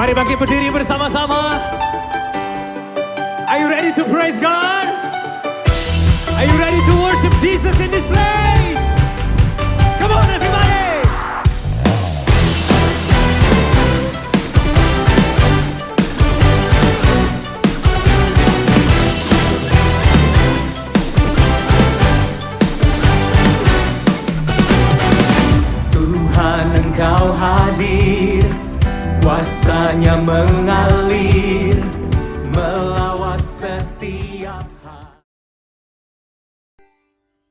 Mari bangkit berdiri bersama-sama. Are you ready to praise God? Are you ready to worship Jesus in this place? Come on everybody! Tuhan, Engkau hadir, kuasanya mengalir melawat setiap hari.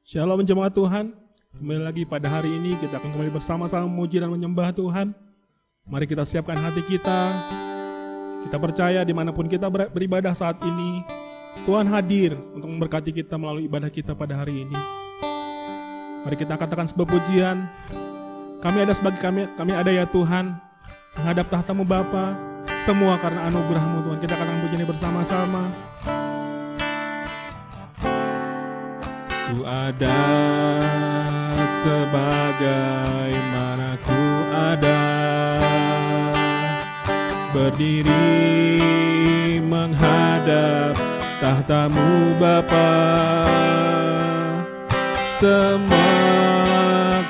Shalom jemaat Tuhan, kembali lagi pada hari ini kita akan kembali bersama-sama memuji dan menyembah Tuhan. Mari kita siapkan hati kita. Kita percaya dimanapun kita beribadah saat ini, Tuhan hadir untuk memberkati kita melalui ibadah kita pada hari ini. Mari kita katakan sebuah pujian. Kami ada sebagai kami ada ya Tuhan, menghadap tahta-Mu Bapa, semua karena anugerah-Mu Tuhan. Kita akan pujian bersama-sama. Ku ada sebagaimana ku ada, berdiri menghadap tahta-Mu Bapa, semua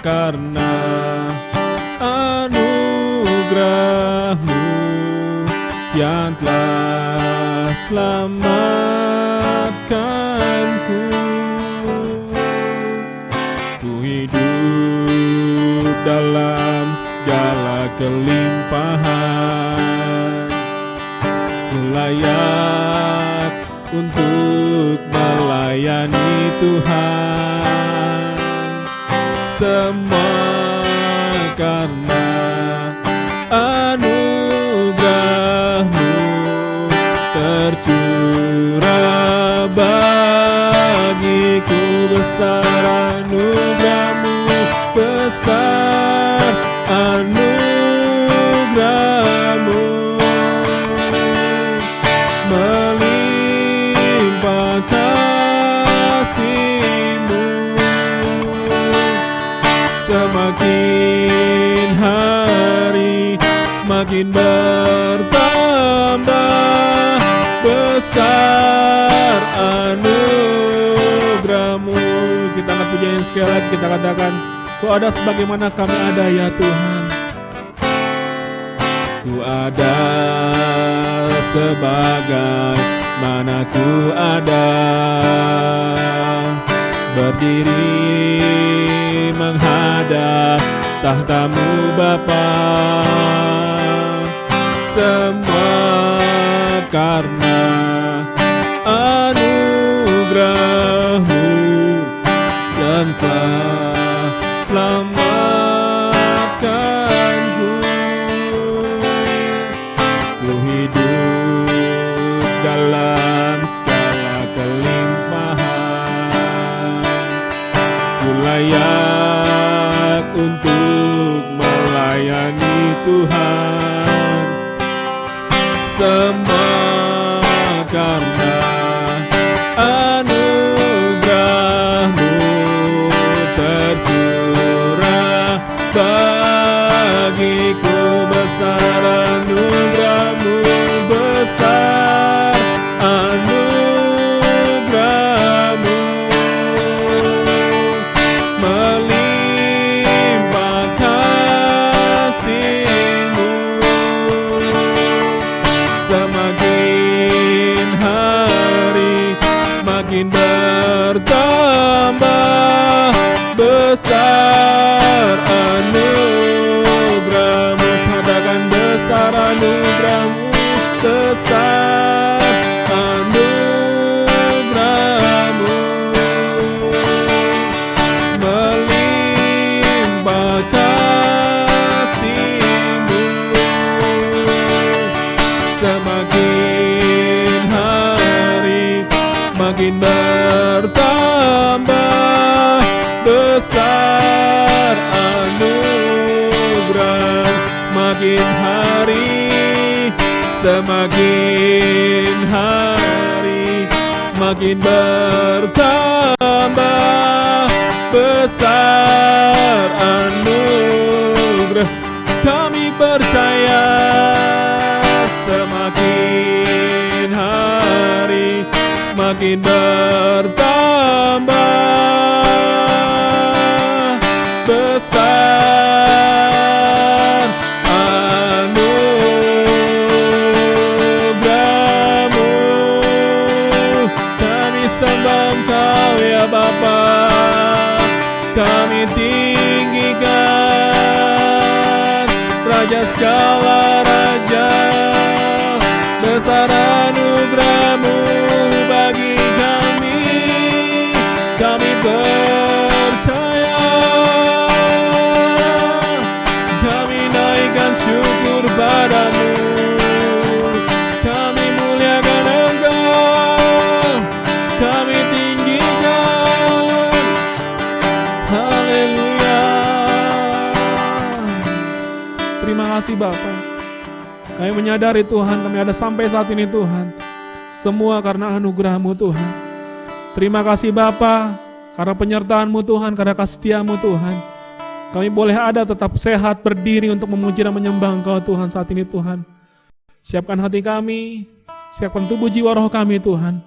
karena anugerah-Mu yang telah selamatkanku. Ku hidup dalam segala kelimpahan, ku layak untuk melayani Tuhan, semua karena anugerah-Mu tercurah bagiku. Besar anugerah-Mu, besar anugerah-Mu, melimpah kasih-Mu. Semakin hari semakin bertambah, besar anugerah-Mu. Kita akan pujian sekali lagi, kita katakan, Ku ada sebagaimana kami ada ya Tuhan. Ku ada sebagaimana ku ada, berdiri menghadap tahta-Mu Bapa, semua karena anugerah-Mu yang telah selamatkanku. Ku hidup dalam segala kelimpahan, ku layak untuk melayani Tuhan, semua karena anugerah-Mu tercurah bagiku. Besar anugerah-Mu, besar anugerah-Mu, melimpah kasih-Mu. Semakin hari semakin bertambah, besar anugerah-Mu. Katakan besar anugerah-Mu, besar anugerah-Mu, melimpah kasih-Mu. Semakin hari semakin bertambah, besar anugerah. Semakin hari semakin hari semakin bertambah, besar anugerah. Kami percaya semakin hari semakin bertambah besar anugerah-Mu. Kami sembah Engkau ya Bapa, kami tinggikan Raja segala raja, besar anugerah-Mu bagi kami. Kami percaya, kami naikkan syukur padamu, kami muliakan Engkau, kami tinggikan. Haleluya. Terima kasih Bapa. Kami menyadari Tuhan, kami ada sampai saat ini Tuhan, semua karena anugerah-Mu Tuhan. Terima kasih Bapa, karena penyertaan-Mu Tuhan, karena kasih-Mu Tuhan. Kami boleh ada tetap sehat, berdiri untuk memuji dan menyembah Engkau Tuhan saat ini Tuhan. Siapkan hati kami, siapkan tubuh jiwa roh kami Tuhan,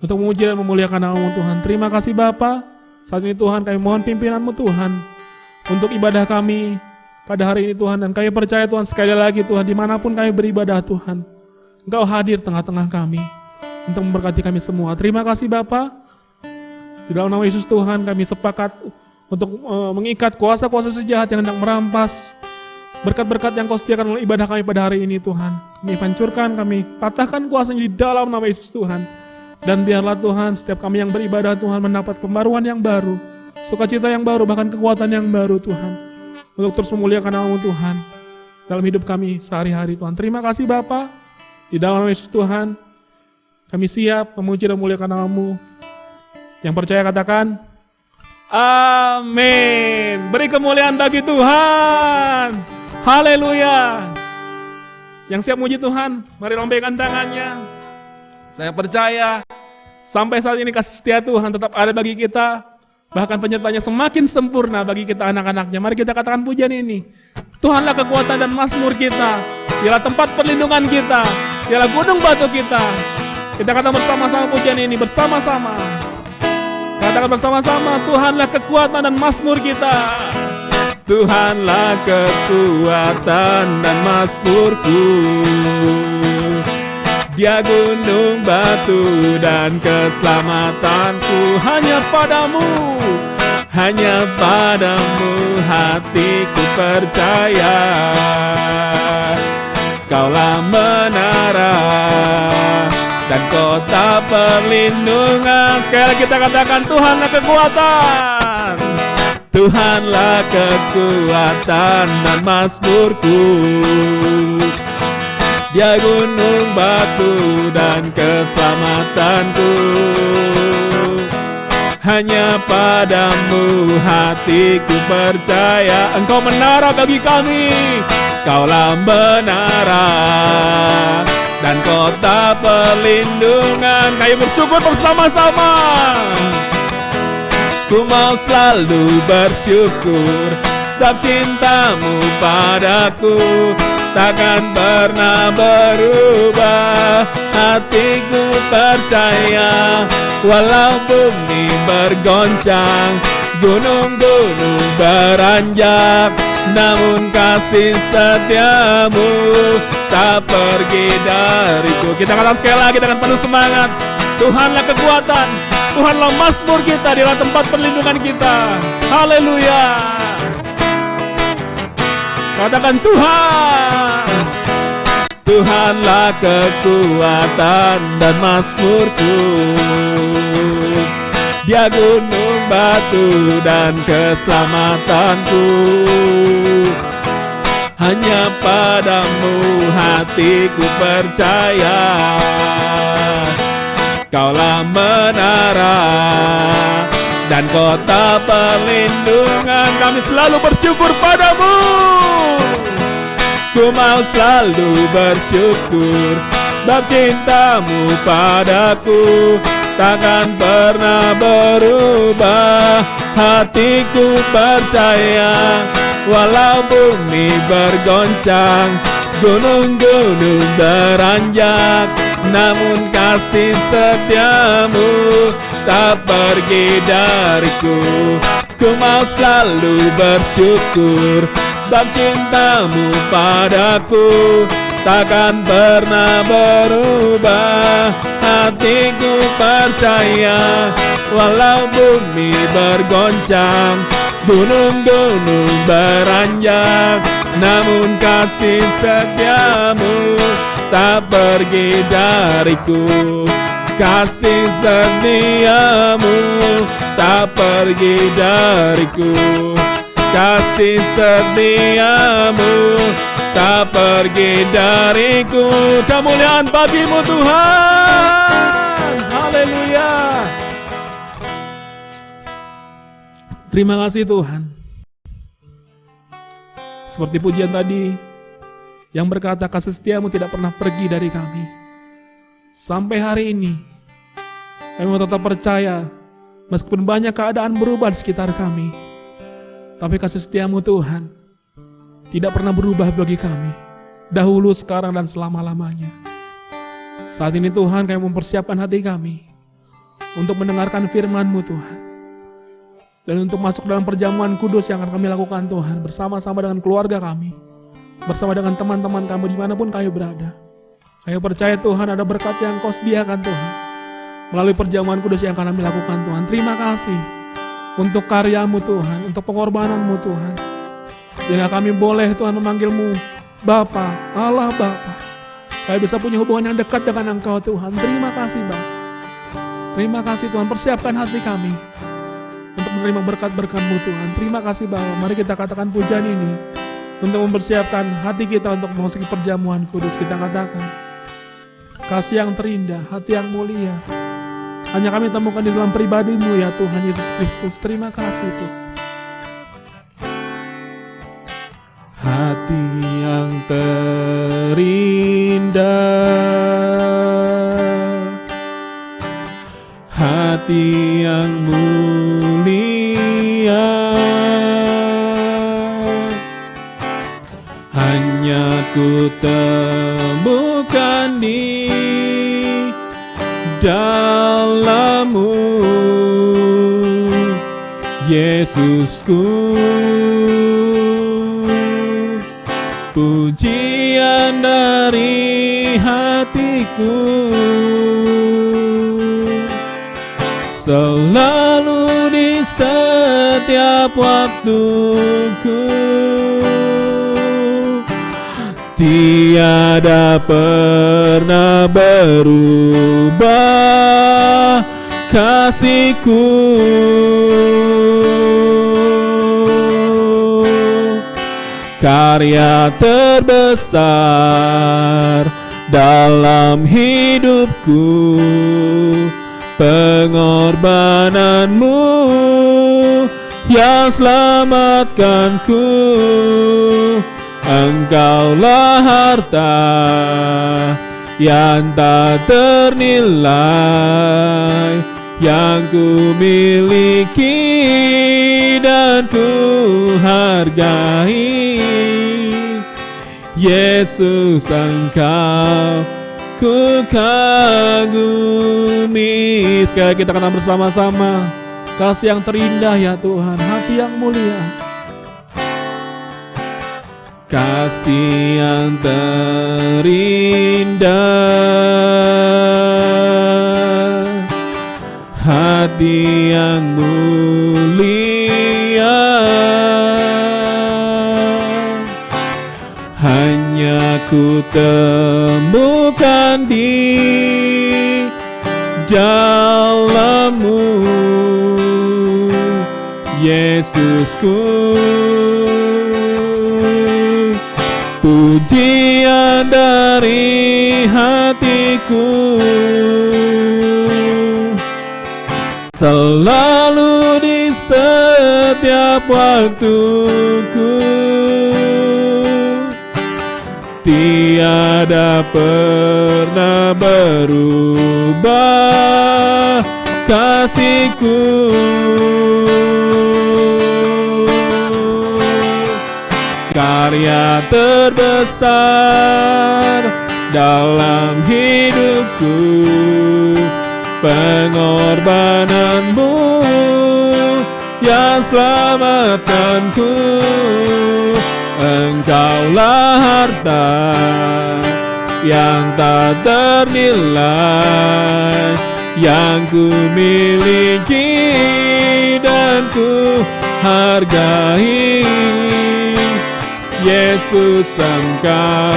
untuk memuji dan memuliakan nama-Mu Tuhan. Terima kasih Bapa. Saat ini Tuhan kami mohon pimpinan-Mu Tuhan, untuk ibadah kami pada hari ini Tuhan. Dan kami percaya Tuhan sekali lagi Tuhan, dimanapun kami beribadah Tuhan, Engkau hadir tengah-tengah kami, untuk memberkati kami semua. Terima kasih Bapa. Di dalam nama Yesus Tuhan kami sepakat untuk mengikat kuasa-kuasa sejahat yang hendak merampas berkat-berkat yang Kau sediakan oleh ibadah kami pada hari ini Tuhan. Kami hancurkan, kami patahkan kuasanya di dalam nama Yesus Tuhan. Dan biarlah Tuhan setiap kami yang beribadah Tuhan mendapat pembaruan yang baru, sukacita yang baru, bahkan kekuatan yang baru Tuhan, untuk terus memuliakan nama-Mu Tuhan dalam hidup kami sehari-hari Tuhan. Terima kasih Bapa. Di dalam nama Yesus Tuhan kami siap memuji dan memuliakan nama-Mu. Yang percaya katakan amin. Beri kemuliaan bagi Tuhan. Haleluya. Yang siap muji Tuhan, mari lambaikan tangannya. Saya percaya sampai saat ini kasih setia Tuhan tetap ada bagi kita. Bahkan penyertanya semakin sempurna bagi kita anak-anaknya. Mari kita katakan pujian ini. Tuhanlah kekuatan dan mazmur kita. Dialah tempat perlindungan kita. Dialah gunung batu kita. Kita katakan bersama-sama pujian ini, bersama-sama. Katakan bersama-sama, Tuhanlah kekuatan dan mazmur kita. Tuhanlah kekuatan dan mazmurku. Dia gunung batu dan keselamatanku. Hanya padamu, hanya padamu hatiku percaya. Kaulah menara dan kota perlindungan. Sekali lagi kita katakan, Tuhanlah kekuatan. Tuhanlah kekuatan dan mazmurku. Dia gunung batu dan keselamatanku. Hanya padamu hatiku percaya. Engkau menara bagi kami. Kaulah menara dan kota perlindungan. Kami bersyukur bersama-sama. Ku mau selalu bersyukur, sebab cintamu padaku takkan pernah berubah. Hatiku percaya, walau bumi bergoncang, gunung-gunung beranjak, namun kasih setiamu tak pergi dariku. Kita katakan sekali lagi dengan penuh semangat. Tuhanlah kekuatan, Tuhanlah mazmur kita, Dialah tempat perlindungan kita. Haleluya. Katakan Tuhan. Tuhanlah kekuatan dan mazmurku. Dia gunung batu dan keselamatanku. Hanya padamu hatiku percaya. Kaulah menara dan kota perlindungan. Kami selalu bersyukur padamu. Ku mau selalu bersyukur, sebab cintamu padaku takkan pernah berubah. Hatiku percaya, walau bumi bergoncang, gunung-gunung beranjak, namun kasih setiamu tak pergi dariku. Ku mau selalu bersyukur, sebab cintamu padaku takkan pernah berubah. Hatiku percaya, walau bumi bergoncang, gunung-gunung beranjak, namun kasih setiamu tak pergi dariku. Kasih setiamu tak pergi dariku. Kasih setiamu tak pergi dariku. Kemuliaan bagimu Tuhan. Haleluya. Terima kasih Tuhan. Seperti pujian tadi yang berkata kasih setiamu tidak pernah pergi dari kami. Sampai hari ini kami tetap percaya, meskipun banyak keadaan berubah di sekitar kami, tapi kasih setiamu Tuhan tidak pernah berubah bagi kami, dahulu, sekarang, dan selama-lamanya. Saat ini Tuhan, kami mempersiapkan hati kami untuk mendengarkan firman-Mu Tuhan, dan untuk masuk dalam perjamuan kudus yang akan kami lakukan Tuhan, bersama-sama dengan keluarga kami, bersama dengan teman-teman kami dimanapun kami berada. Kami percaya Tuhan ada berkat yang Kau sediakan Tuhan melalui perjamuan kudus yang akan kami lakukan Tuhan. Terima kasih untuk karya-Mu Tuhan, untuk pengorbanan-Mu Tuhan, sehingga kami boleh Tuhan memanggil-Mu Bapa, Allah Bapa. Kami bisa punya hubungan yang dekat dengan Engkau Tuhan. Terima kasih Bapa. Terima kasih Tuhan, persiapkan hati kami untuk menerima berkat-berkat-Mu Tuhan. Terima kasih Bapa. Mari kita katakan pujian ini untuk mempersiapkan hati kita untuk memasuki perjamuan kudus. Kita katakan, kasih yang terindah, hati yang mulia, hanya kami temukan di dalam pribadi-Mu ya Tuhan Yesus Kristus. Terima kasih Tuhan. Hati yang terindah, hati yang mulia, hanya ku temukan di dalam-Mu, Yesusku. Pujian dari hatiku selalu di setiap waktuku. Tiada pernah berubah kasih-Ku. Karya terbesar dalam hidupku, pengorbanan-Mu yang selamatkanku. Engkaulah harta yang tak ternilai, yang ku miliki dan ku hargai. Yesus, Engkau ku kagumi. Sekali kita katakan bersama-sama, kasih yang terindah ya Tuhan, hati yang mulia. Kasih yang terindah, hati yang mulia, hanya ku temukan di dalam-Mu, Yesusku. Pujian dari hatiku selalu di setiap waktuku. Tiada pernah berubah kasih-Ku. karya terbesar dalam hidupku, pengorbananmu yang selamatkanku. Engkaulah harta yang tak ternilai, yang ku miliki dan ku hargai. Yesus, Engkau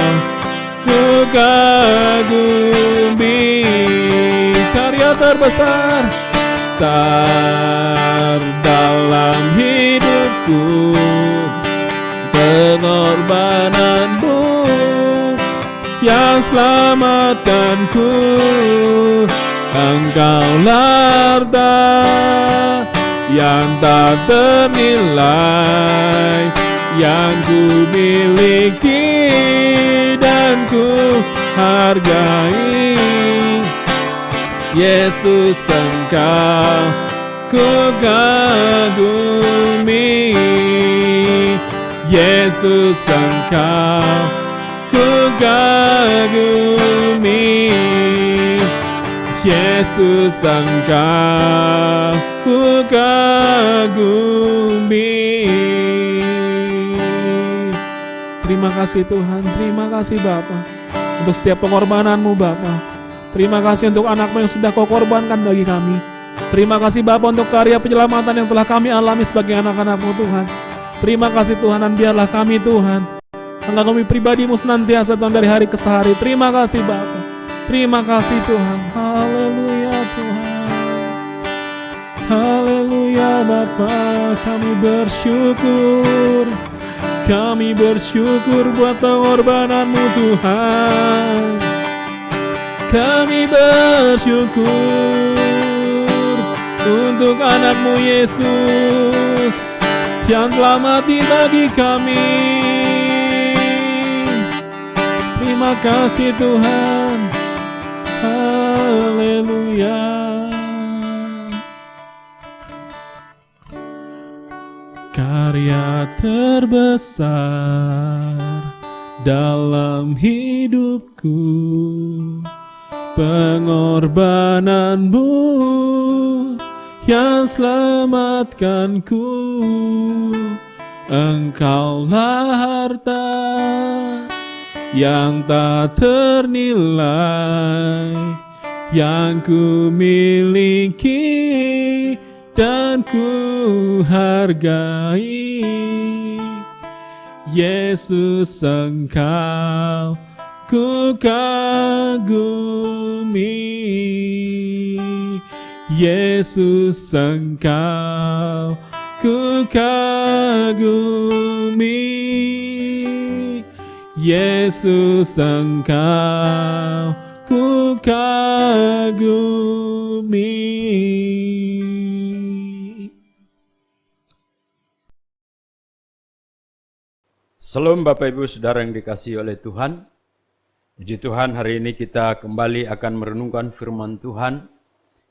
ku kagumi, karya terbesar dalam hidupku, pengorbananmu yang selamatkanku. Engkaulah harta yang tak ternilai, yang ku miliki dan ku hargai. Yesus, Engkau ku kagumi. Yesus, Engkau ku kagumi. Yesus, Engkau ku kagumi. Terima kasih Tuhan, terima kasih Bapa untuk setiap pengorbanan-Mu Bapa. Terima kasih untuk anak-Mu yang sudah Kau korbankan bagi kami. Terima kasih Bapa untuk karya penyelamatan yang telah kami alami sebagai anak-anak-Mu Tuhan. Terima kasih Tuhan, dan biarlah kami Tuhan mengagumi pribadi-Mu senantiasa Tuhan dari hari ke hari. Terima kasih Bapa, terima kasih Tuhan. Haleluya Tuhan, haleluya Bapa, kami bersyukur. Kami bersyukur buat pengorbanan-Mu Tuhan. Kami bersyukur untuk anak-Mu Yesus yang telah mati bagi kami. Terima kasih Tuhan. Haleluya. Karya terbesar dalam hidupku, pengorbananmu yang selamatkanku. Engkaulah harta yang tak ternilai, yang ku miliki dan ku hargai. Yesus, Engkau ku kagumi. Yesus, Engkau ku kagumi. Yesus, Engkau ku kagumi. Salam Bapak Ibu Saudara yang dikasihi oleh Tuhan. Puji Tuhan, hari ini kita kembali akan merenungkan firman Tuhan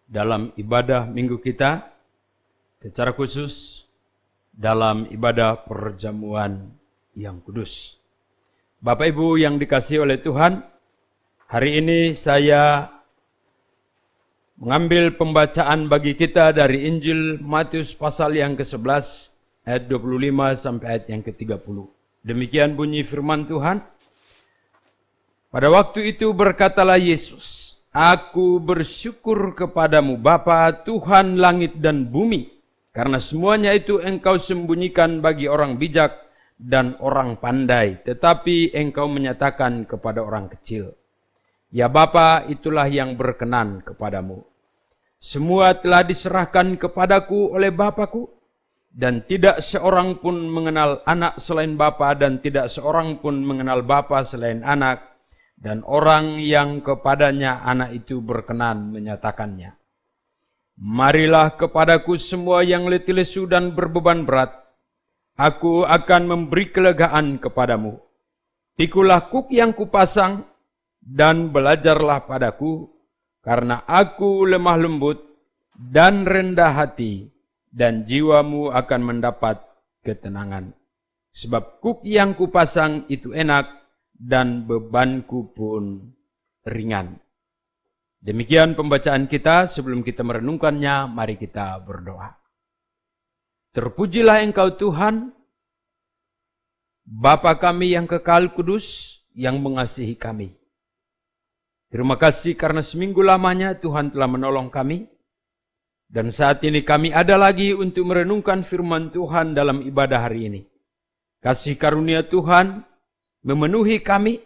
dalam ibadah minggu kita, secara khusus dalam ibadah perjamuan yang kudus. Bapak Ibu yang dikasihi oleh Tuhan, hari ini saya mengambil pembacaan bagi kita dari Injil Matius pasal yang ke-11 ayat 25 sampai ayat yang ke-30. Demikian bunyi firman Tuhan. Pada waktu itu berkatalah Yesus, Aku bersyukur kepadamu Bapa, Tuhan langit dan bumi, karena semuanya itu Engkau sembunyikan bagi orang bijak dan orang pandai, tetapi Engkau menyatakan kepada orang kecil. Ya Bapa, itulah yang berkenan kepadamu. Semua telah diserahkan kepadaku oleh Bapa-Ku, dan tidak seorang pun mengenal anak selain Bapa, dan tidak seorang pun mengenal Bapa selain anak, dan orang yang kepadanya anak itu berkenan menyatakannya. Marilah kepadaku semua yang letih lesu dan berbeban berat, aku akan memberi kelegaan kepadamu. Pikulah kuk yang kupasang, dan belajarlah padaku, karena aku lemah lembut dan rendah hati, dan jiwamu akan mendapat ketenangan. Sebab kuk yang kupasang itu enak dan bebanku pun ringan. Demikian pembacaan kita. Sebelum kita merenungkannya, mari kita berdoa. Terpujilah Engkau Tuhan, Bapa kami yang kekal kudus, yang mengasihi kami. Terima kasih karena seminggu lamanya Tuhan telah menolong kami. Dan saat ini kami ada lagi untuk merenungkan firman Tuhan dalam ibadah hari ini. Kasih karunia Tuhan memenuhi kami,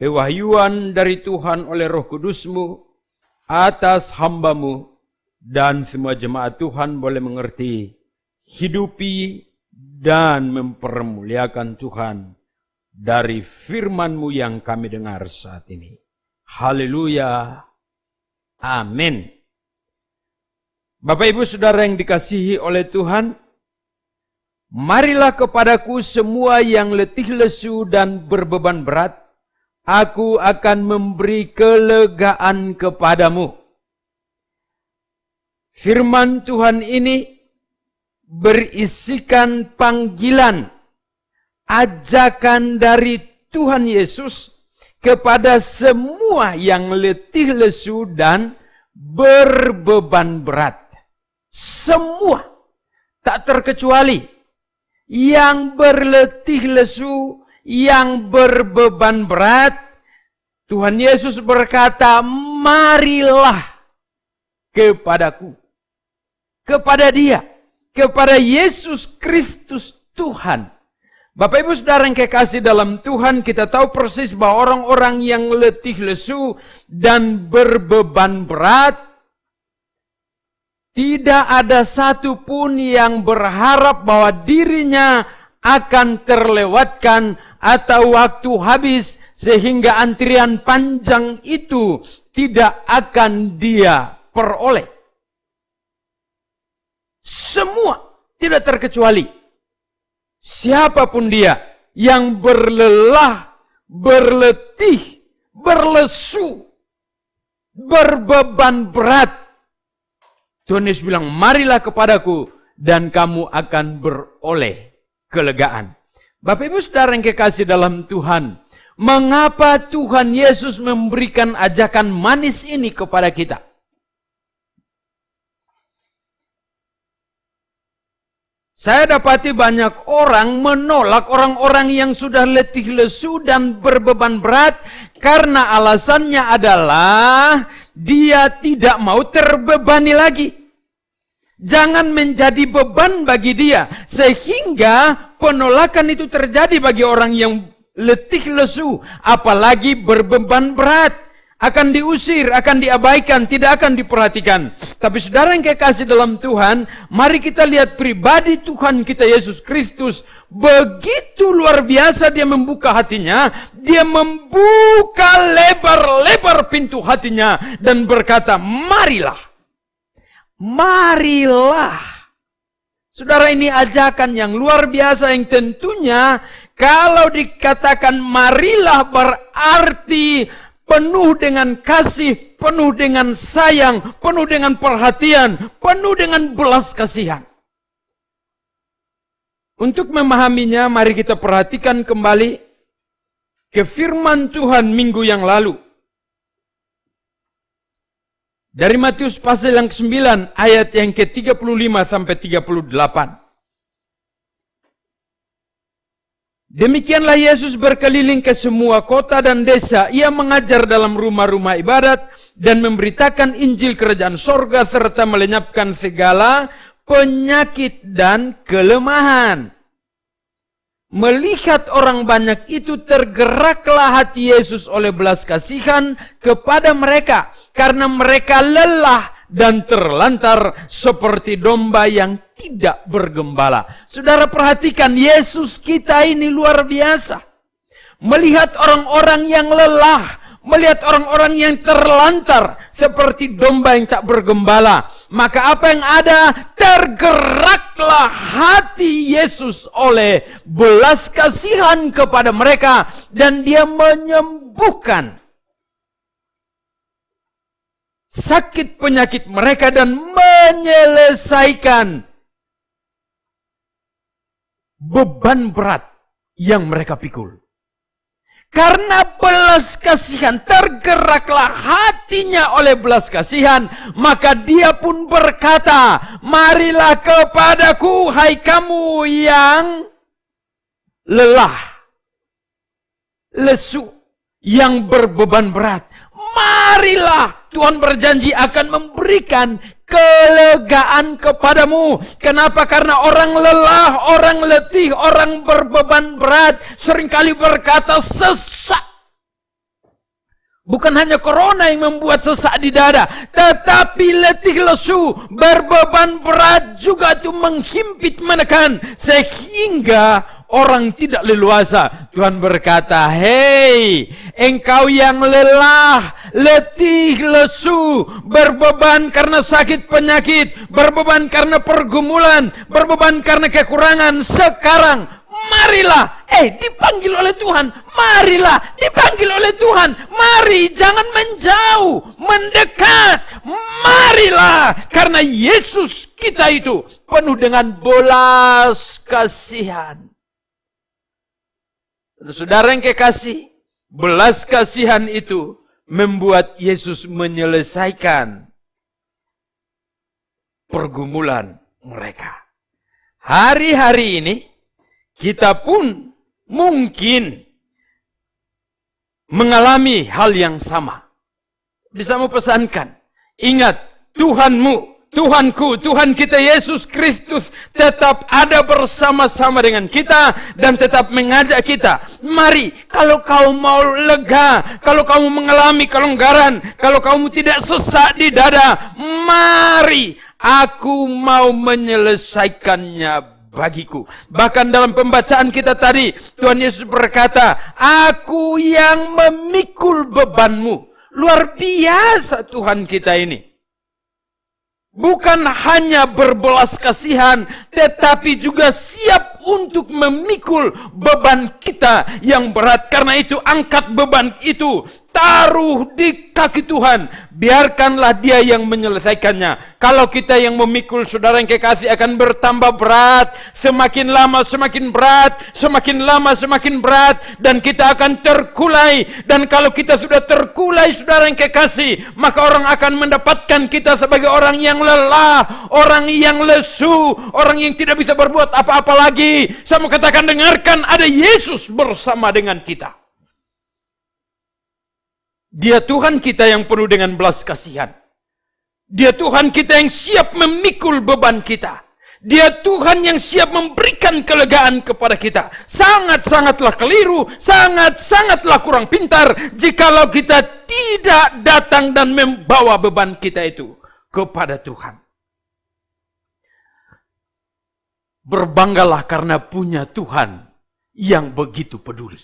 pewahyuan dari Tuhan oleh Roh Kudus-Mu atas hamba-Mu, dan semua jemaat Tuhan boleh mengerti, hidupi dan mempermuliakan Tuhan dari firman-Mu yang kami dengar saat ini. Haleluya. Amin. Bapak Ibu Saudara yang dikasihi oleh Tuhan, marilah kepadaku semua yang letih lesu dan berbeban berat, aku akan memberi kelegaan kepadamu. Firman Tuhan ini berisikan panggilan, ajakan dari Tuhan Yesus kepada semua yang letih lesu dan berbeban berat. Semua, tak terkecuali, yang berletih lesu, yang berbeban berat, Tuhan Yesus berkata, marilah kepadaku. Kepada Dia, kepada Yesus Kristus Tuhan. Bapak Ibu Saudara yang kekasih dalam Tuhan, kita tahu persis bahwa orang-orang yang letih lesu dan berbeban berat, tidak ada satupun yang berharap bahwa dirinya akan terlewatkan atau waktu habis sehingga antrian panjang itu tidak akan dia peroleh. Semua tidak terkecuali. Siapapun dia yang berlelah, berletih, berlesu, berbeban berat, Tuhan Yesus bilang, marilah kepadaku dan kamu akan beroleh kelegaan. Bapak Ibu Saudara yang kekasih dalam Tuhan, mengapa Tuhan Yesus memberikan ajakan manis ini kepada kita? Saya dapati banyak orang menolak orang-orang yang sudah letih lesu dan berbeban berat karena alasannya adalah dia tidak mau terbebani lagi. Jangan menjadi beban bagi dia. Sehingga penolakan itu terjadi bagi orang yang letih lesu. Apalagi berbeban berat. Akan diusir, akan diabaikan, tidak akan diperhatikan. Tapi saudara yang kekasih dalam Tuhan, mari kita lihat pribadi Tuhan kita Yesus Kristus. Begitu luar biasa dia membuka hatinya. Dia membuka lebar-lebar pintu hatinya. Dan berkata, marilah. Marilah. Saudara, ini ajakan yang luar biasa yang tentunya kalau dikatakan marilah berarti penuh dengan kasih, penuh dengan sayang, penuh dengan perhatian, penuh dengan belas kasihan. Untuk memahaminya, mari kita perhatikan kembali ke firman Tuhan minggu yang lalu. Dari Matius pasal yang ke-9 ayat yang ke-35 sampai 38. Demikianlah Yesus berkeliling ke semua kota dan desa. Ia mengajar dalam rumah-rumah ibadat dan memberitakan Injil kerajaan sorga serta melenyapkan segala penyakit dan kelemahan. Melihat orang banyak itu, tergeraklah hati Yesus oleh belas kasihan kepada mereka, karena mereka lelah dan terlantar seperti domba yang tidak bergembala. Saudara perhatikan, Yesus kita ini luar biasa. Melihat orang-orang yang lelah, melihat orang-orang yang terlantar seperti domba yang tak bergembala, maka apa yang ada? Tergeraklah hati Yesus oleh belas kasihan kepada mereka dan dia menyembuhkan sakit penyakit mereka dan menyelesaikan beban berat yang mereka pikul. Karena belas kasihan, tergeraklah hatinya oleh belas kasihan, maka dia pun berkata, marilah kepadaku, hai kamu yang lelah, lesu, yang berbeban berat. Marilah, Tuhan berjanji akan memberikan kelegaan kepadamu. Kenapa? Karena orang lelah, orang letih, orang berbeban berat seringkali berkata sesak. Bukan hanya corona yang membuat sesak di dada, tetapi letih lesu, berbeban berat juga itu menghimpit menekan sehingga orang tidak leluasa. Tuhan berkata, hei, engkau yang lelah, letih, lesu, berbeban karena sakit penyakit, berbeban karena pergumulan, berbeban karena kekurangan, sekarang marilah, dipanggil oleh Tuhan, marilah, dipanggil oleh Tuhan, mari, jangan menjauh, mendekat, marilah, karena Yesus kita itu penuh dengan belas kasihan. Saudara yang kekasih, belas kasihan itu membuat Yesus menyelesaikan pergumulan mereka. Hari-hari ini kita pun mungkin mengalami hal yang sama. Bisa mau pesankan, ingat, Tuhanmu, Tuhanku, Tuhan kita Yesus Kristus tetap ada bersama-sama dengan kita dan tetap mengajak kita. Mari, kalau kau mau lega, kalau kamu mengalami kelonggaran, kalau kamu tidak sesak di dada, mari, aku mau menyelesaikannya bagiku. Bahkan dalam pembacaan kita tadi, Tuhan Yesus berkata, aku yang memikul bebanmu. Luar biasa Tuhan kita ini. Bukan hanya berbelas kasihan, tetapi juga siap untuk memikul beban kita yang berat. Karena itu angkat beban itu, taruh di kaki Tuhan. Biarkanlah Dia yang menyelesaikannya. Kalau kita yang memikul, saudara yang kekasih, akan bertambah berat. Semakin lama semakin berat, semakin lama semakin berat, dan kita akan terkulai. Dan kalau kita sudah terkulai, saudara yang kekasih, maka orang akan mendapatkan kita sebagai orang yang lelah, orang yang lesu, orang yang tidak bisa berbuat apa-apa lagi. Saya mau katakan, dengarkan, ada Yesus bersama dengan kita. Dia Tuhan kita yang penuh dengan belas kasihan. Dia Tuhan kita yang siap memikul beban kita. Dia Tuhan yang siap memberikan kelegaan kepada kita. Sangat-sangatlah keliru, sangat-sangatlah kurang pintar jikalau kita tidak datang dan membawa beban kita itu kepada Tuhan. Berbanggalah karena punya Tuhan yang begitu peduli.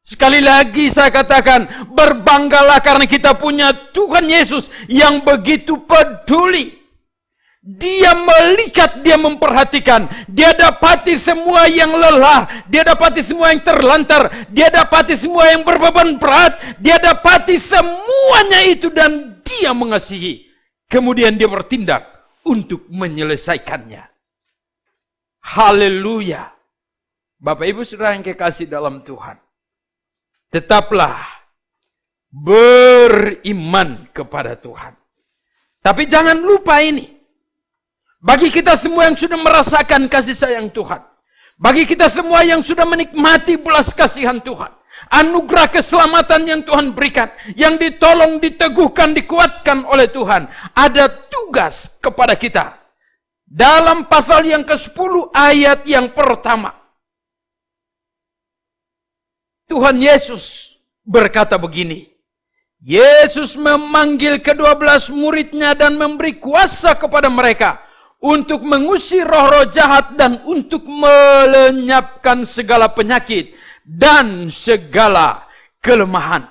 Sekali lagi saya katakan, berbanggalah karena kita punya Tuhan Yesus yang begitu peduli. Dia melihat, Dia memperhatikan, Dia dapati semua yang lelah, Dia dapati semua yang terlantar, Dia dapati semua yang berbeban berat, Dia dapati semuanya itu dan Dia mengasihi. Kemudian Dia bertindak untuk menyelesaikannya. Haleluya. Bapak Ibu Saudara yang kekasih dalam Tuhan, tetaplah beriman kepada Tuhan. Tapi jangan lupa ini. Bagi kita semua yang sudah merasakan kasih sayang Tuhan. Bagi kita semua yang sudah menikmati belas kasihan Tuhan. Anugerah keselamatan yang Tuhan berikan. Yang ditolong, diteguhkan, dikuatkan oleh Tuhan. Ada tugas kepada kita. Dalam pasal yang ke-10 ayat yang pertama. Tuhan Yesus berkata begini. Yesus memanggil ke-12 muridnya dan memberi kuasa kepada mereka untuk mengusir roh-roh jahat dan untuk melenyapkan segala penyakit dan segala kelemahan.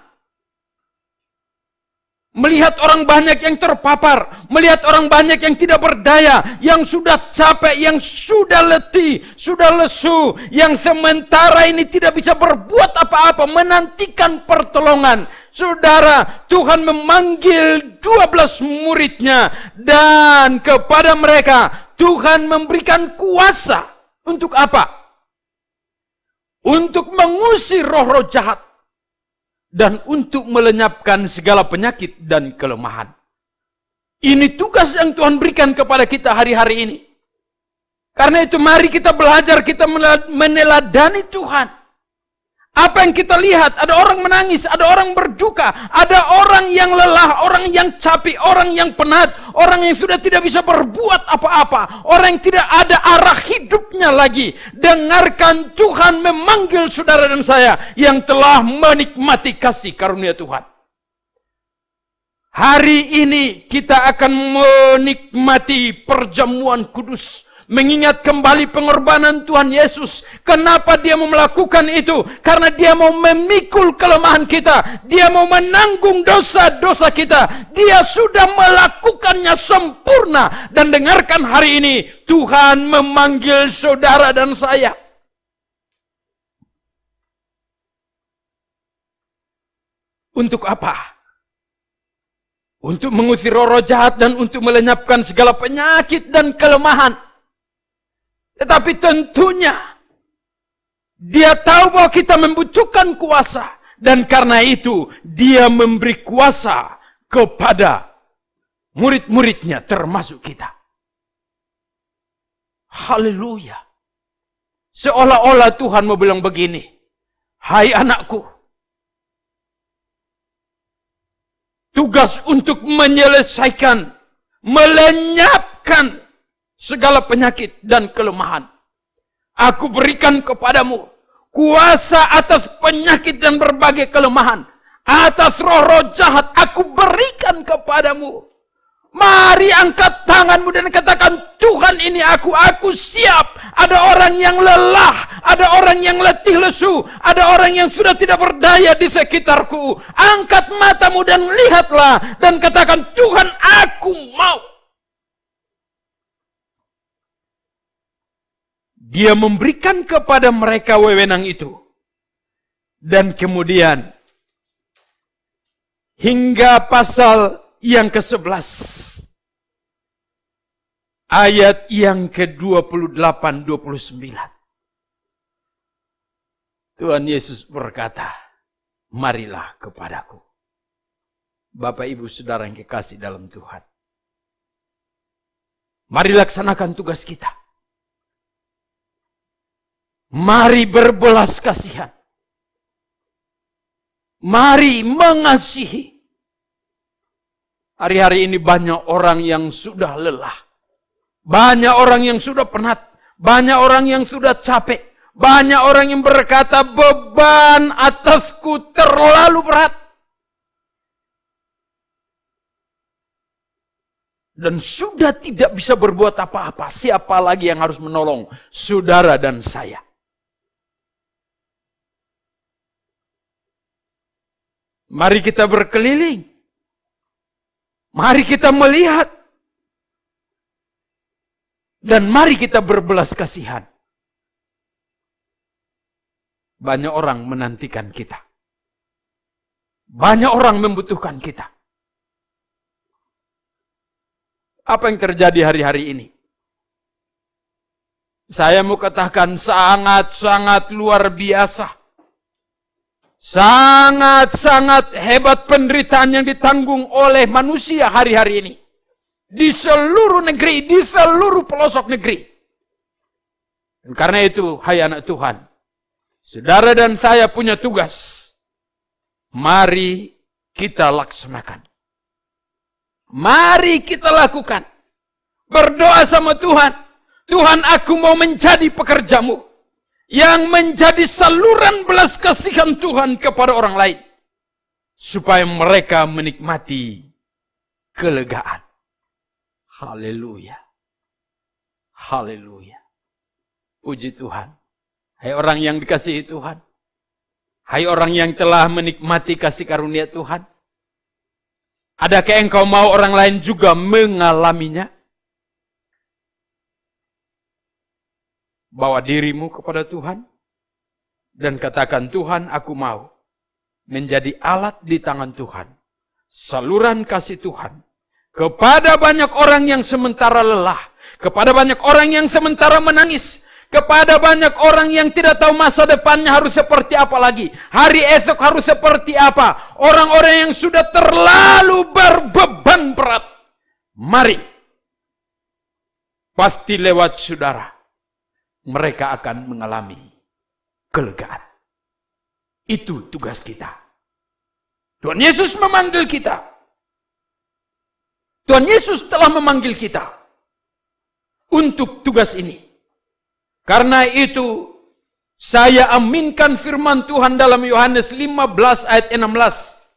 Melihat orang banyak yang terpapar, melihat orang banyak yang tidak berdaya, yang sudah capek, yang sudah letih, sudah lesu, yang sementara ini tidak bisa berbuat apa-apa, menantikan pertolongan. Saudara, Tuhan memanggil 12 muridnya dan kepada mereka Tuhan memberikan kuasa. Untuk apa? untuk mengusir roh-roh jahat, dan untuk melenyapkan segala penyakit dan kelemahan. Ini tugas yang Tuhan berikan kepada kita hari-hari ini. Karena itu mari kita belajar, kita meneladani Tuhan. Apa yang kita lihat, ada orang menangis, ada orang berduka, ada orang yang lelah, orang yang capek, orang yang penat, orang yang sudah tidak bisa berbuat apa-apa, orang yang tidak ada arah hidupnya lagi. Dengarkan, Tuhan memanggil saudara dan saya yang telah menikmati kasih karunia Tuhan. Hari ini kita akan menikmati perjamuan kudus, mengingat kembali pengorbanan Tuhan Yesus. Kenapa dia mau melakukan itu? Karena dia mau memikul kelemahan kita. Dia mau menanggung dosa-dosa kita. Dia sudah melakukannya sempurna. Dan dengarkan hari ini, Tuhan memanggil saudara dan saya. Untuk apa? Untuk mengusir roh-roh jahat dan untuk melenyapkan segala penyakit dan kelemahan. Tetapi tentunya dia tahu bahwa kita membutuhkan kuasa, dan karena itu dia memberi kuasa kepada murid-muridnya termasuk kita. Haleluya. Seolah-olah Tuhan mau bilang begini, hai anakku, tugas untuk menyelesaikan, melenyapkan segala penyakit dan kelemahan. Aku berikan kepadamu kuasa atas penyakit dan berbagai kelemahan. Atas roh-roh jahat aku berikan kepadamu. Mari angkat tanganmu dan katakan, Tuhan ini aku siap. Ada orang yang lelah, ada orang yang letih lesu, ada orang yang sudah tidak berdaya di sekitarku. Angkat matamu dan lihatlah dan katakan, Tuhan aku mau. Dia memberikan kepada mereka wewenang itu. Dan kemudian hingga pasal yang ke-11 ayat yang ke-28-29. Tuhan Yesus berkata, marilah kepadaku. Bapak Ibu Saudara yang kekasih dalam Tuhan. Mari laksanakan tugas kita. Mari berbelas kasihan. Mari mengasihi. Hari-hari ini banyak orang yang sudah lelah. Banyak orang yang sudah penat. Banyak orang yang sudah capek. Banyak orang yang berkata, beban atasku terlalu berat. Dan sudah tidak bisa berbuat apa-apa. Siapa lagi yang harus menolong saudara dan saya? Mari kita berkeliling. Mari kita melihat. Dan mari kita berbelas kasihan. Banyak orang menantikan kita. Banyak orang membutuhkan kita. Apa yang terjadi hari-hari ini? Saya mau katakan sangat-sangat luar biasa. Sangat-sangat hebat penderitaan yang ditanggung oleh manusia hari-hari ini. Di seluruh negeri, di seluruh pelosok negeri. Dan karena itu, hai anak Tuhan, saudara dan saya punya tugas. Mari kita laksanakan. Mari kita lakukan. Berdoa sama Tuhan. Tuhan, aku mau menjadi pekerjamu. Yang menjadi saluran belas kasihan Tuhan kepada orang lain. Supaya mereka menikmati kelegaan. Haleluya. Haleluya. Puji Tuhan. Hai orang yang dikasihi Tuhan. Hai orang yang telah menikmati kasih karunia Tuhan. Adakah engkau mau orang lain juga mengalaminya? Bawa dirimu kepada Tuhan dan katakan, Tuhan, aku mau menjadi alat di tangan Tuhan. Saluran kasih Tuhan kepada banyak orang yang sementara lelah, kepada banyak orang yang sementara menangis, Kepada banyak orang yang tidak tahu masa depannya harus seperti apa lagi. Hari esok harus seperti apa. Orang-orang yang sudah terlalu berbeban berat. Mari. Pasti lewat saudara. Mereka akan mengalami kelegaan. Itu tugas kita. Tuhan Yesus memanggil kita. Tuhan Yesus telah memanggil kita. Untuk tugas ini. Karena itu, saya aminkan firman Tuhan dalam Yohanes 15 ayat 16.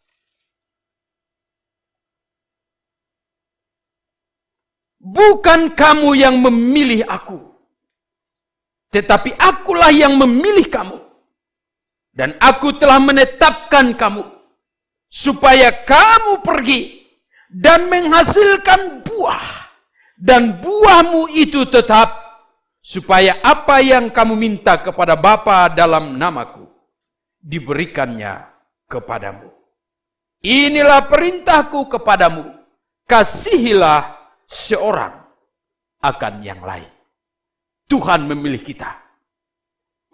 Bukan kamu yang memilih aku, tetapi akulah yang memilih kamu. Dan aku telah menetapkan kamu, supaya kamu pergi dan menghasilkan buah. Dan buahmu itu tetap, supaya apa yang kamu minta kepada Bapa dalam namaku, diberikannya kepadamu. Inilah perintahku kepadamu, kasihilah seorang akan yang lain. Tuhan memilih kita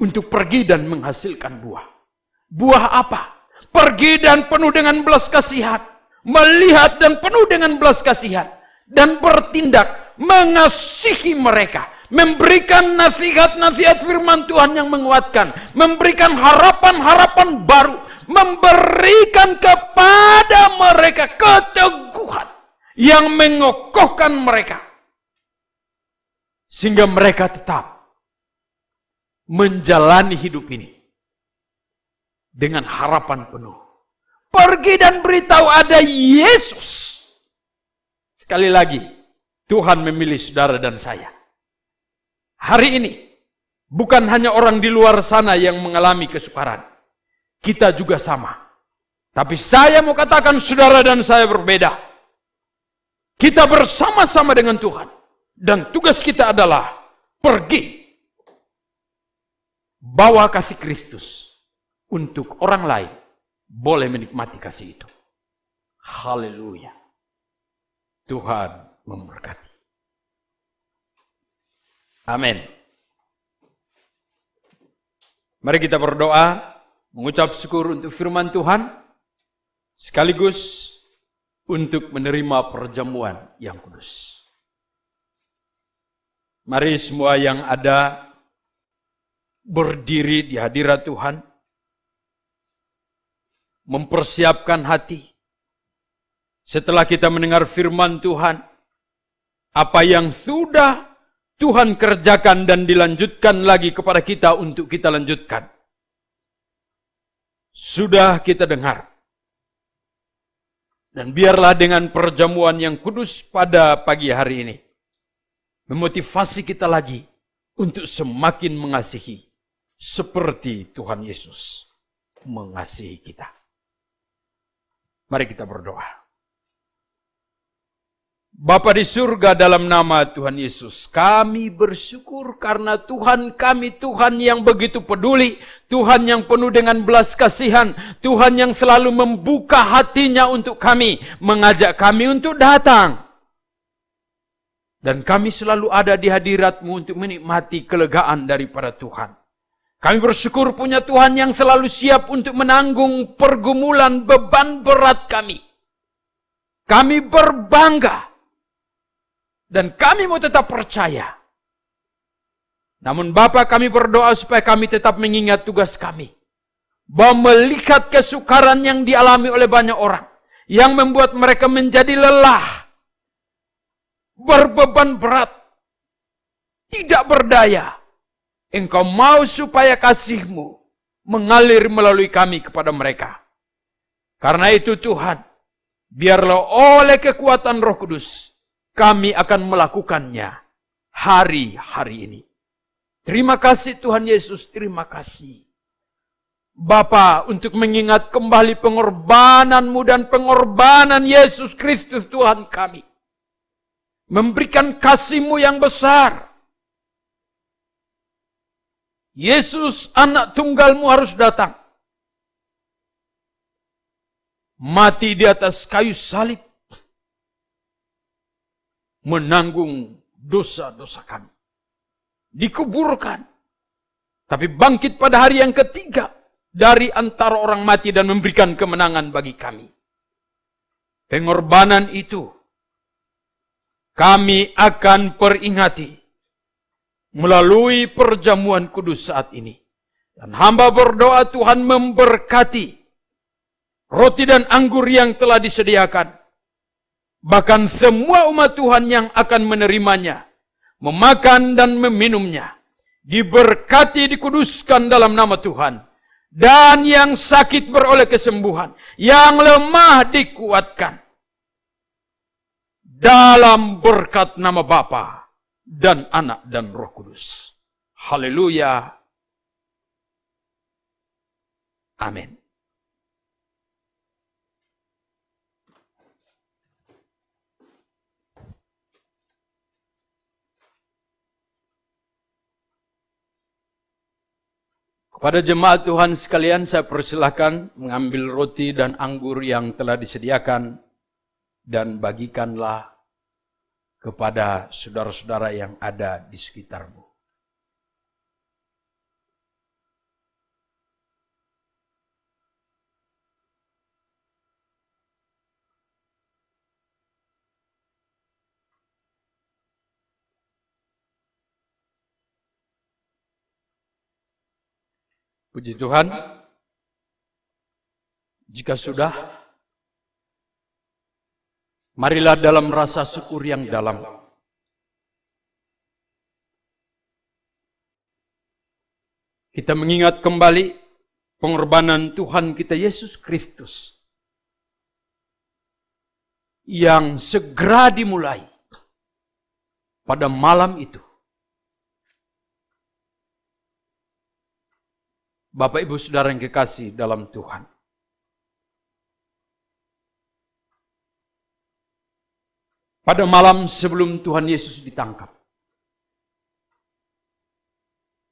untuk pergi dan menghasilkan buah. Buah apa? Pergi dan penuh dengan belas kasihan, melihat dan penuh dengan belas kasihan, dan bertindak mengasihi mereka. Memberikan nasihat-nasihat firman Tuhan yang menguatkan. Memberikan harapan-harapan baru. Memberikan kepada mereka keteguhan yang mengokohkan mereka. Sehingga mereka tetap menjalani hidup ini dengan harapan penuh. Pergi dan beritahu ada Yesus. Sekali lagi, Tuhan memilih saudara dan saya. Hari ini, bukan hanya orang di luar sana yang mengalami kesukaran. Kita juga sama. Tapi saya mau katakan saudara dan saya berbeda. Kita bersama-sama dengan Tuhan. Dan tugas kita adalah pergi. Bawa kasih Kristus. Untuk orang lain boleh menikmati kasih itu. Haleluya. Tuhan memberkati. Amin. Mari kita berdoa, mengucap syukur untuk firman Tuhan, sekaligus untuk menerima perjamuan yang kudus. Mari semua yang ada berdiri di hadirat Tuhan, mempersiapkan hati. Setelah kita mendengar firman Tuhan, apa yang sudah Tuhan kerjakan dan dilanjutkan lagi kepada kita untuk kita lanjutkan. Sudah kita dengar. Dan biarlah dengan perjamuan yang kudus pada pagi hari ini, memotivasi kita lagi untuk semakin mengasihi seperti Tuhan Yesus mengasihi kita. Mari kita berdoa. Bapa di surga, dalam nama Tuhan Yesus, kami bersyukur karena Tuhan kami Tuhan yang begitu peduli, Tuhan yang penuh dengan belas kasihan, Tuhan yang selalu membuka hatinya untuk kami, mengajak kami untuk datang. Dan kami selalu ada di hadirat-Mu untuk menikmati kelegaan daripada Tuhan. Kami bersyukur punya Tuhan yang selalu siap untuk menanggung pergumulan beban berat kami. Kami berbangga. Dan kami mau tetap percaya. Namun Bapa, kami berdoa supaya kami tetap mengingat tugas kami. Bahwa melihat kesukaran yang dialami oleh banyak orang. Yang membuat mereka menjadi lelah. Berbeban berat. Tidak berdaya. Engkau mau supaya kasih-Mu mengalir melalui kami kepada mereka. Karena itu Tuhan, biarlah oleh kekuatan Roh Kudus, kami akan melakukannya hari-hari ini. Terima kasih Tuhan Yesus, terima kasih. Bapa, untuk mengingat kembali pengorbanan-Mu dan pengorbanan Yesus Kristus Tuhan kami. Memberikan kasih-Mu yang besar. Yesus anak tunggal-Mu harus datang. Mati di atas kayu salib. Menanggung dosa-dosa kami. Dikuburkan. tapi bangkit pada hari yang ketiga dari antara orang mati dan memberikan kemenangan bagi kami. Pengorbanan itu kami akan peringati melalui perjamuan kudus saat ini. Dan hamba berdoa Tuhan memberkati roti dan anggur yang telah disediakan. Bahkan semua umat Tuhan yang akan menerimanya, memakan dan meminumnya, diberkati, dikuduskan dalam nama Tuhan. Dan yang sakit beroleh kesembuhan, yang lemah dikuatkan. Dalam berkat nama Bapa dan Anak dan Roh Kudus. Haleluya. Amin. Kepada jemaat Tuhan sekalian, saya persilahkan mengambil roti dan anggur yang telah disediakan dan bagikanlah kepada saudara-saudara yang ada di sekitarmu. Puji Tuhan. Jika sudah, marilah dalam rasa syukur yang dalam kita mengingat kembali pengorbanan Tuhan kita Yesus Kristus yang segera dimulai pada malam itu. Bapak Ibu Saudara yang kekasih dalam Tuhan. Pada malam sebelum Tuhan Yesus ditangkap,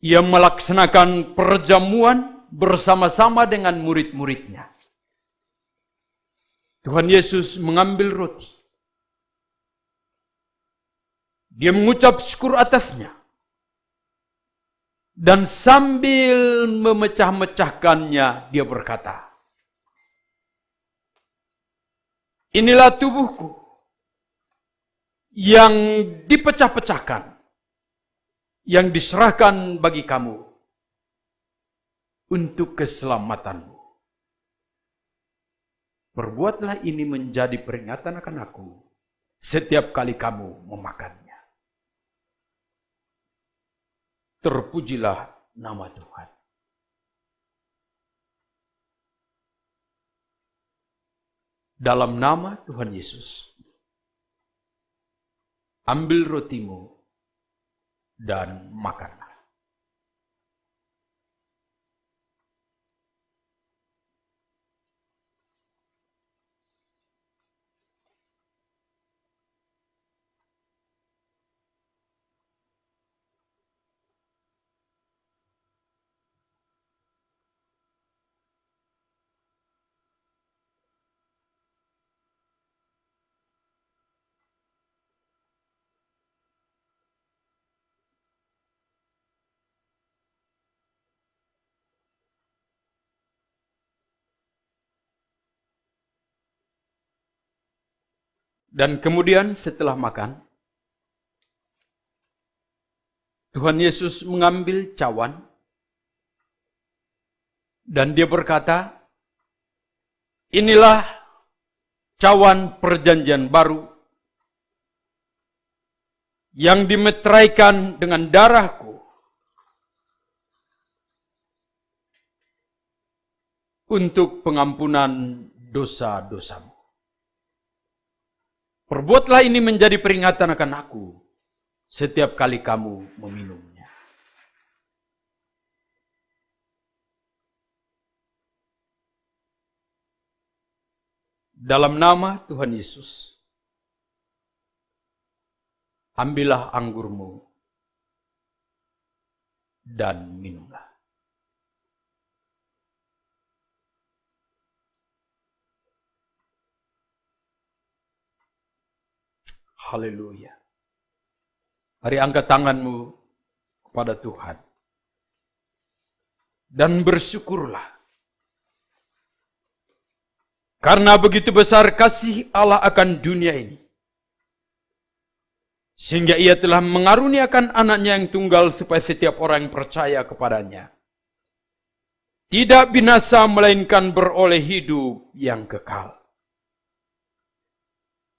Ia melaksanakan perjamuan bersama-sama dengan murid-muridnya. Tuhan Yesus mengambil roti. Dia mengucap syukur atasnya. Dan sambil memecah-mecahkannya, dia berkata, inilah tubuhku yang dipecah-pecahkan, yang diserahkan bagi kamu untuk keselamatanmu. Perbuatlah ini menjadi peringatan akan aku setiap kali kamu memakannya. Terpujilah nama Tuhan. Dalam nama Tuhan Yesus, ambil rotimu dan makanlah. Dan kemudian setelah makan, Tuhan Yesus mengambil cawan dan dia berkata, inilah cawan perjanjian baru yang dimeteraikan dengan darahku untuk pengampunan dosa-dosamu. Perbuatlah ini menjadi peringatan akan aku setiap kali kamu meminumnya. Dalam nama Tuhan Yesus, ambillah anggurmu dan minumlah. Haleluya. Mari angkat tanganmu kepada Tuhan. dan bersyukurlah. Karena begitu besar kasih Allah akan dunia ini, sehingga ia telah mengaruniakan anaknya yang tunggal supaya setiap orang yang percaya kepadanya tidak binasa melainkan beroleh hidup yang kekal.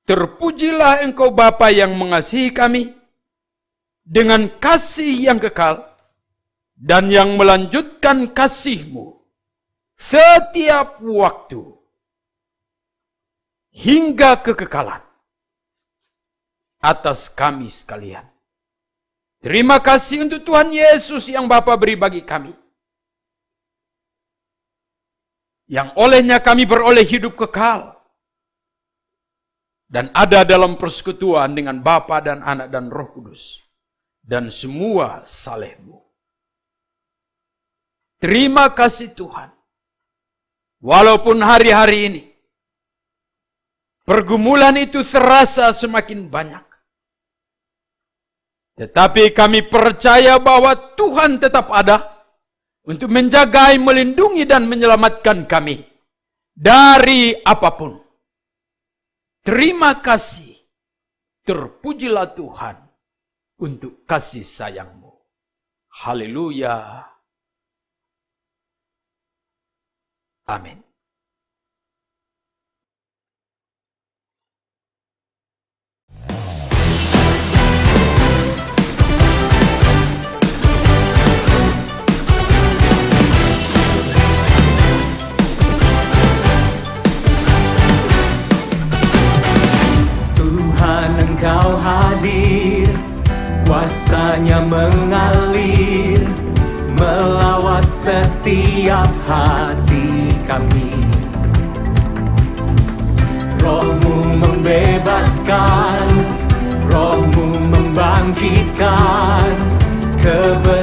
Terpujilah Engkau Bapa yang mengasihi kami dengan kasih yang kekal dan yang melanjutkan kasih-Mu setiap waktu hingga kekekalan atas kami sekalian. Terima kasih untuk Tuhan Yesus yang Bapa beri bagi kami, yang olehnya kami beroleh hidup kekal dan ada dalam persekutuan dengan Bapa dan Anak dan Roh Kudus dan semua saleh-Mu. Terima kasih Tuhan. Walaupun hari-hari ini pergumulan itu terasa semakin banyak, tetapi kami percaya bahwa Tuhan tetap ada untuk menjaga, melindungi, dan menyelamatkan kami dari apapun. Terima kasih. Terpujilah Tuhan untuk kasih sayang-Mu. Haleluya. Amin. Tuhan, Engkau hadir, kuasa-Nya mengalir melawat setiap hati kami. Roh-Mu membebaskan, Roh-Mu membangkitkan kebenaran